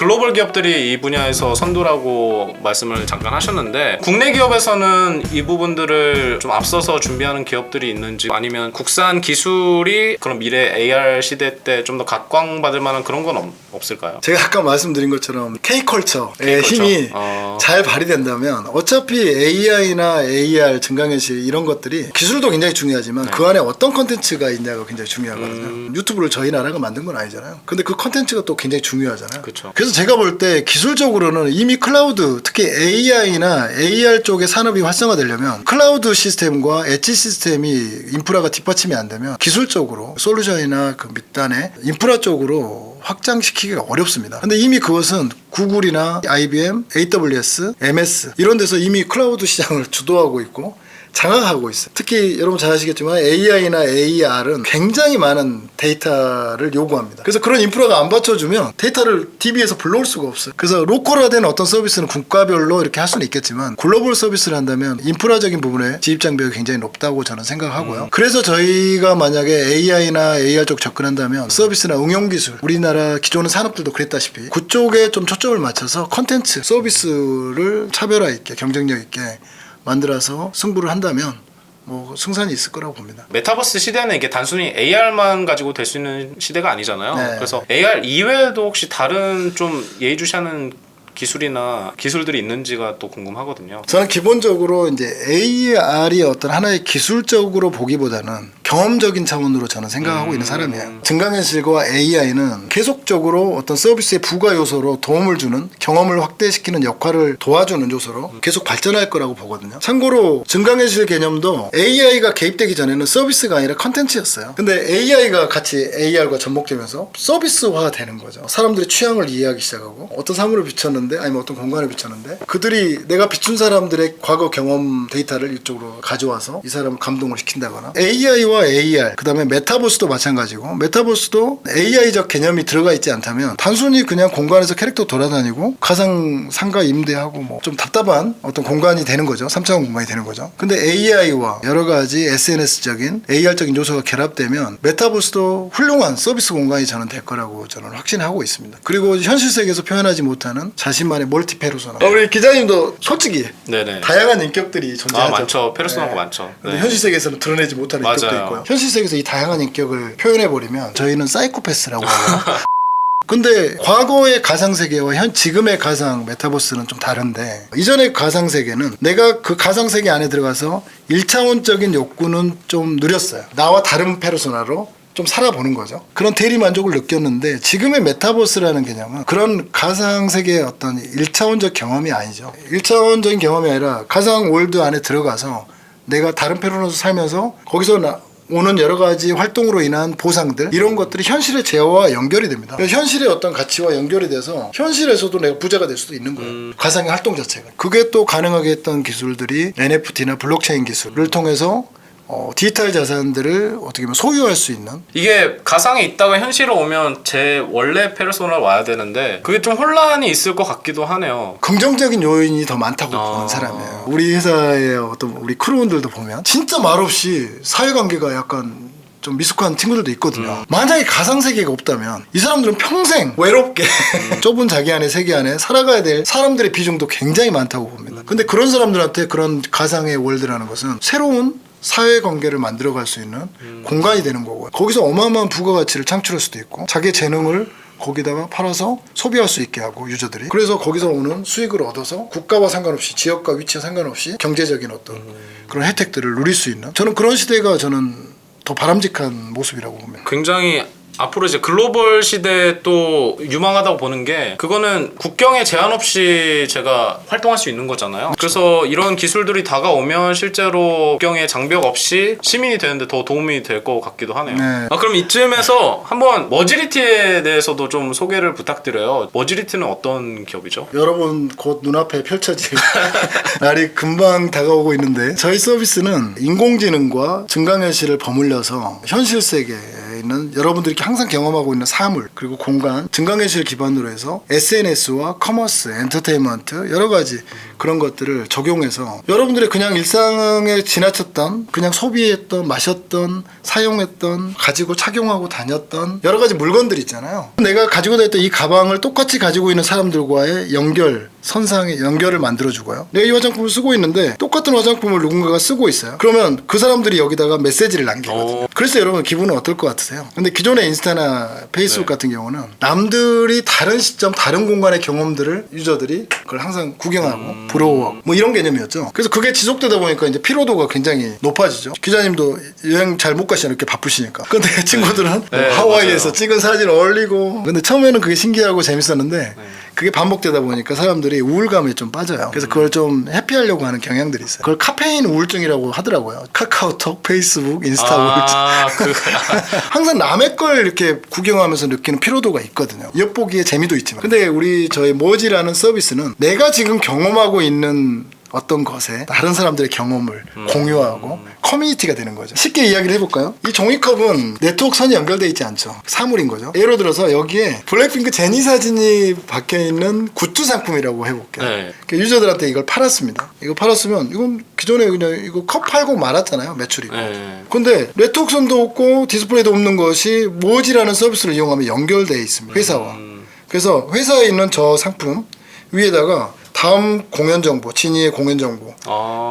글로벌 기업들이 이 분야에서 선두라고 말씀을 잠깐 하셨는데 국내 기업에서는 이 부분들을 좀 앞서서 준비하는 기업들이 있는지 아니면 국산 기술이 그런 미래 AR 시대 때 좀 더 각광받을 만한 그런 건 없을까요? 제가 아까 말씀드린 것처럼 K컬처의 K컬처. 힘이 잘 발휘된다면 어차피 AI나 AR, 증강현실 이런 것들이 기술도 굉장히 중요하지만 그 안에 어떤 컨텐츠가 있냐가 굉장히 중요하거든요. 유튜브를 저희 나라가 만든 건 아니잖아요. 근데 그 컨텐츠가 또 굉장히 중요하잖아요. 그쵸. 그래서 제가 볼 때 기술적으로는 이미 클라우드, 특히 AI나 AR 쪽의 산업이 활성화되려면 클라우드 시스템과 엣지 시스템이 인프라가 뒷받침이 안 되면 기술적으로 솔루션이나 그 밑단에 인프라 쪽으로 확장시키기가 어렵습니다. 근데 이미 그것은 구글이나 IBM, AWS, MS 이런 데서 이미 클라우드 시장을 주도하고 있고 장악하고 있어요. 특히 여러분 잘 아시겠지만 AI나 AR은 굉장히 많은 데이터를 요구합니다. 그래서 그런 인프라가 안 받쳐주면 데이터를 DB에서 불러올 수가 없어요. 그래서 로컬화된 어떤 서비스는 국가별로 이렇게 할 수는 있겠지만 글로벌 서비스를 한다면 인프라적인 부분에 진입장벽이 굉장히 높다고 저는 생각하고요. 그래서 저희가 만약에 AI나 AR 쪽 접근한다면 서비스나 응용기술, 우리나라 기존의 산업들도 그랬다시피 그쪽에 좀 초점을 맞춰서 컨텐츠, 서비스를 차별화 있게 경쟁력 있게 만들어서 승부를 한다면 뭐 승산이 있을 거라고 봅니다. 메타버스 시대는 이게 단순히 AR만 가지고 될 수 있는 시대가 아니잖아요. 네. 그래서 AR 이외에도 혹시 다른 좀 예의주시하는 기술이나 기술들이 있는지가 또 궁금하거든요. 저는 기본적으로 이제 AR이 어떤 하나의 기술적으로 보기보다는 경험적인 차원으로 저는 생각하고 있는 사람이에요. 증강현실과 AI는 계속적으로 어떤 서비스의 부가 요소로 도움을 주는, 경험을 확대시키는 역할을 도와주는 요소로 계속 발전할 거라고 보거든요. 참고로 증강현실 개념도 AI가 개입되기 전에는 서비스가 아니라 컨텐츠였어요. 근데 AI가 같이 AR과 접목되면서 서비스화 되는 거죠. 사람들의 취향을 이해하기 시작하고 어떤 사물을 비췄는데 아니면 어떤 공간을 비췄는데 그들이 내가 비춘 사람들의 과거 경험 데이터를 이쪽으로 가져와서 이 사람을 감동을 시킨다거나 AI와 AR 그 다음에 메타버스도 마찬가지고 메타버스도 AI적 개념이 들어가 있지 않다면 단순히 그냥 공간에서 캐릭터 돌아다니고 가상 상가 임대하고 뭐 좀 답답한 어떤 공간이 되는 거죠. 3차원 공간이 되는 거죠. 근데 AI와 여러 가지 SNS적인 AR적인 요소가 결합되면 메타버스도 훌륭한 서비스 공간이 저는 될 거라고 저는 확신하고 있습니다. 그리고 현실 세계에서 표현하지 못하는 자신만의 멀티 페르소나. 우리 기자님도 솔직히 네네. 다양한 인격들이 존재하죠. 많죠. 페르소나가 많죠. 근데 네. 현실 세계에서는 드러내지 못하는 인격도 맞아요. 있고요. 현실 세계에서 이 다양한 인격을 표현해버리면 저희는 사이코패스라고 하거든요. 근데 과거의 가상세계와 지금의 가상 메타버스는 좀 다른데 이전의 가상세계는 내가 그 가상세계 안에 들어가서 1차원적인 욕구는 좀 누렸어요. 나와 다른 페르소나로 좀 살아보는 거죠. 그런 대리만족을 느꼈는데 지금의 메타버스라는 개념은 그런 가상세계의 어떤 1차원적 경험이 아니죠. 1차원적인 경험이 아니라 가상 월드 안에 들어가서 내가 다른 페르소나로 살면서 거기서 오는 여러 가지 활동으로 인한 보상들 이런 것들이 현실의 재화와 연결이 됩니다. 현실의 어떤 가치와 연결이 돼서 현실에서도 내가 부자가 될 수도 있는 거예요. 가상의 활동 자체가. 그게 또 가능하게 했던 기술들이 NFT나 블록체인 기술을 통해서 디지털 자산들을 어떻게 보면 소유할 수 있는 이게 가상에 있다가 현실로 오면 제 원래 페르소나로 와야 되는데 그게 좀 혼란이 있을 것 같기도 하네요. 긍정적인 요인이 더 많다고 보는 사람이에요. 우리 회사의 어떤 우리 크루원들도 보면 진짜 말없이 사회관계가 약간 좀 미숙한 친구들도 있거든요. 만약에 가상세계가 없다면 이 사람들은 평생 외롭게 좁은 자기 안의 세계 안에 살아가야 될 사람들의 비중도 굉장히 많다고 봅니다. 근데 그런 사람들한테 그런 가상의 월드라는 것은 새로운 사회관계를 만들어갈 수 있는 공간이 되는 거고요. 거기서 어마어마한 부가가치를 창출할 수도 있고 자기의 재능을 거기다가 팔아서 소비할 수 있게 하고 유저들이 그래서 거기서 오는 수익을 얻어서 국가와 상관없이 지역과 위치와 상관없이 경제적인 어떤 그런 혜택들을 누릴 수 있는 저는 그런 시대가 저는 더 바람직한 모습이라고 봅니다. 굉장히 앞으로 이제 글로벌 시대에 또 유망하다고 보는 게 그거는 국경에 제한 없이 제가 활동할 수 있는 거잖아요. 그래서 이런 기술들이 다가오면 실제로 국경에 장벽 없이 시민이 되는데 더 도움이 될 것 같기도 하네요. 네. 그럼 이쯤에서 한번 머지리티에 대해서도 좀 소개를 부탁드려요. 머지리티는 어떤 기업이죠? 여러분 곧 눈앞에 펼쳐질 날이 금방 다가오고 있는데 저희 서비스는 인공지능과 증강현실을 버물려서 현실 세계에 있는 여러분들이 항상 경험하고 있는 사물 그리고 공간 증강현실 기반으로 해서 SNS와 커머스, 엔터테인먼트 여러 가지 그런 것들을 적용해서 여러분들의 그냥 일상에 지나쳤던 그냥 소비했던 마셨던 사용했던 가지고 착용하고 다녔던 여러 가지 물건들 있잖아요. 내가 가지고 다녔던 이 가방을 똑같이 가지고 있는 사람들과의 연결 선상의 연결을 만들어주고요. 내가 이 화장품을 쓰고 있는데 똑같은 화장품을 누군가가 쓰고 있어요. 그러면 그 사람들이 여기다가 메시지를 남기거든요. 그래서 여러분 기분은 어떨 것 같으세요? 근데 기존의 인스타나 페이스북 같은 경우는 남들이 다른 시점 다른 공간의 경험들을 유저들이 그걸 항상 구경하고 부러워하고 뭐 이런 개념이었죠. 그래서 그게 지속되다 보니까 이제 피로도가 굉장히 높아지죠. 기자님도 여행 잘 못 가시잖아요. 이렇게 바쁘시니까. 근데 친구들은 하와이에서 맞아요. 찍은 사진 올리고 근데 처음에는 그게 신기하고 재밌었는데 그게 반복되다 보니까 사람들이 우울감에 좀 빠져요. 그래서 그걸 좀 회피하려고 하는 경향들이 있어요. 그걸 카페인 우울증이라고 하더라고요. 카카오톡, 페이스북, 인스타 우울증. 항상 남의 걸 이렇게 구경하면서 느끼는 피로도가 있거든요. 엿보기에 재미도 있지만. 근데 저희 모지라는 서비스는 내가 지금 경험하고 있는 어떤 것에 다른 사람들의 경험을 공유하고 커뮤니티가 되는 거죠. 쉽게 이야기를 해볼까요? 이 종이컵은 네트워크 선이 연결되어 있지 않죠. 사물인 거죠. 예를 들어서 여기에 블랙핑크 제니 사진이 박혀있는 굿즈 상품이라고 해볼게요. 네. 유저들한테 이걸 팔았습니다. 이거 팔았으면 이건 기존에 그냥 이거 컵 팔고 말았잖아요. 매출이고. 네. 근데 네트워크 선도 없고 디스플레이도 없는 것이 모지라는 서비스를 이용하면 연결되어 있습니다. 회사와. 그래서 회사에 있는 저 상품 위에다가 다음 공연 정보, 지니의 공연 정보,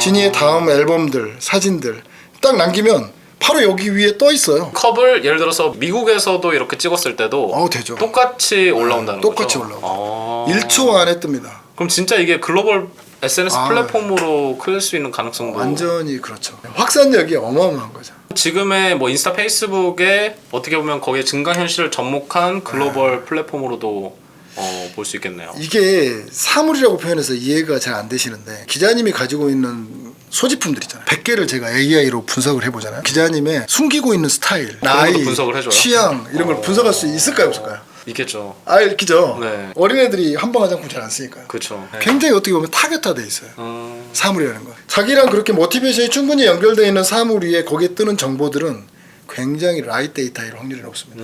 지니의 다음 앨범들, 사진들 딱 남기면 바로 여기 위에 떠 있어요. 컵을 예를 들어서 미국에서도 이렇게 찍었을 때도 되죠. 똑같이 올라온다는 똑같이 거죠? 올라오죠. 1초 안에 뜹니다. 그럼 진짜 이게 글로벌 SNS 플랫폼으로 클 수 있는 가능성도 완전히 그렇죠. 확산력이 어마어마한 거죠. 지금의 뭐 인스타, 페이스북에 어떻게 보면 거기에 증강현실을 접목한 글로벌 플랫폼으로도 볼 수 있겠네요. 이게 사물이라고 표현해서 이해가 잘 안 되시는데 기자님이 가지고 있는 소지품들 있잖아요. 100개를 제가 AI로 분석을 해보잖아요. 기자님의 숨기고 있는 스타일, 나이, 분석을 해줘요? 취향 이런 걸 분석할 수 있을까요, 없을까요? 있겠죠. 있죠. 네. 어린애들이 한방 화장품 잘 안 쓰니까요. 그렇죠. 굉장히 어떻게 보면 타겟화돼 있어요. 사물이라는 거. 자기랑 그렇게 모티베이션이 충분히 연결되어 있는 사물 위에 거기에 뜨는 정보들은 굉장히 라이트 데이터일 확률이 높습니다.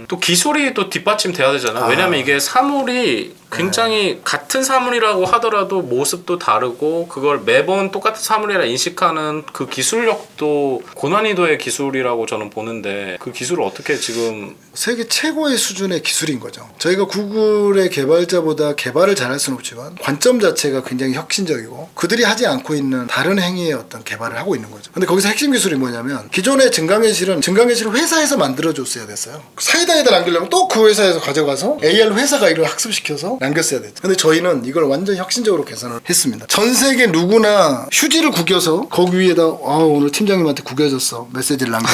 또 기술이 또 뒷받침돼야 되잖아요. 왜냐하면 이게 사물이 굉장히 같은 사물이라고 하더라도 모습도 다르고 그걸 매번 똑같은 사물이라 인식하는 그 기술력도 고난이도의 기술이라고 저는 보는데 그 기술을 어떻게 지금 세계 최고의 수준의 기술인 거죠. 저희가 구글의 개발자보다 개발을 잘할 수는 없지만 관점 자체가 굉장히 혁신적이고 그들이 하지 않고 있는 다른 행위의 어떤 개발을 하고 있는 거죠. 근데 거기서 핵심 기술이 뭐냐면 기존의 증강현실을 회사에서 만들어줬어야 됐어요. 사이다에다 남기려면 또 그 회사에서 가져가서 AR 회사가 이걸 학습시켜서 남겼어야 됐죠. 근데 저희는 이걸 완전 혁신적으로 개선을 했습니다. 전 세계 누구나 휴지를 구겨서 거기 위에다 오늘 팀장님한테 구겨졌어 메시지를 남기고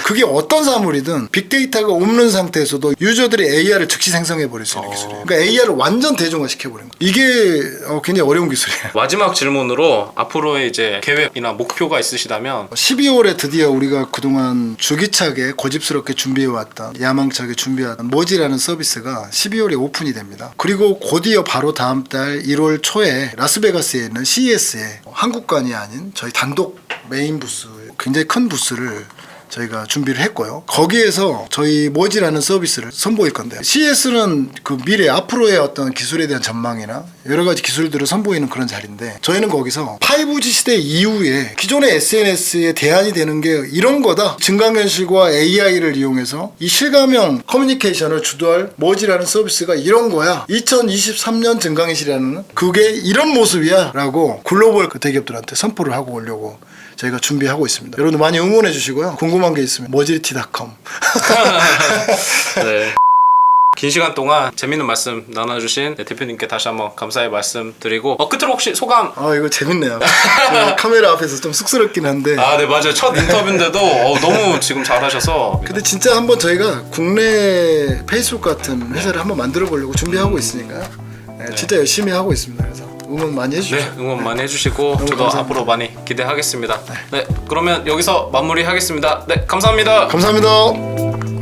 그게 어떤 사물이든 빅데이터가 없는 상태에서도 유저들이 AR을 즉시 생성해 버릴 수 있는 기술이에요. 그러니까 AR을 완전 대중화시켜 버린 거예요. 이게 굉장히 어려운 기술이에요. 마지막 질문으로 앞으로의 이제 계획이나 목표가 있으시다면 12월에 드디어 우리가 그동안 주기차게 고집스럽게 준비해왔던 야망차게 준비해왔던 모지라는 서비스가 12월에 오픈이 됩니다. 그리고 곧이어 바로 다음 달 1월 초에 라스베가스에 있는 CES에 한국관이 아닌 저희 단독 메인 부스 굉장히 큰 부스를 저희가 준비를 했고요. 거기에서 저희 모지라는 서비스를 선보일 건데요. CES는 그 미래 앞으로의 어떤 기술에 대한 전망이나 여러 가지 기술들을 선보이는 그런 자리인데 저희는 거기서 5G 시대 이후에 기존의 SNS에 대안이 되는 게 이런 거다. 증강현실과 AI를 이용해서 이 실감형 커뮤니케이션을 주도할 모지라는 서비스가 이런 거야. 2023년 증강현실이라는 그게 이런 모습이야 라고 글로벌 그 대기업들한테 선포를 하고 오려고 저희가 준비하고 있습니다. 여러분들 많이 응원해 주시고요. 궁금한 게 있으면 모질티.com 네. 긴 시간 동안 재밌는 말씀 나눠주신 대표님께 다시 한번 감사의 말씀 드리고 끝으로 혹시 소감? 이거 재밌네요. 카메라 앞에서 좀 쑥스럽긴 한데 네 맞아요. 첫 인터뷰인데도 너무 지금 잘하셔서 근데 진짜 한번 저희가 국내 페이스북 같은 회사를 한번 만들어 보려고 준비하고 있으니까요. 진짜 열심히 하고 있습니다. 그래서 응원 많이 해주시죠. 네, 응원 많이 해주시고 저도 감사합니다. 앞으로 많이 기대하겠습니다. 네, 그러면 여기서 마무리하겠습니다. 네, 감사합니다. 감사합니다.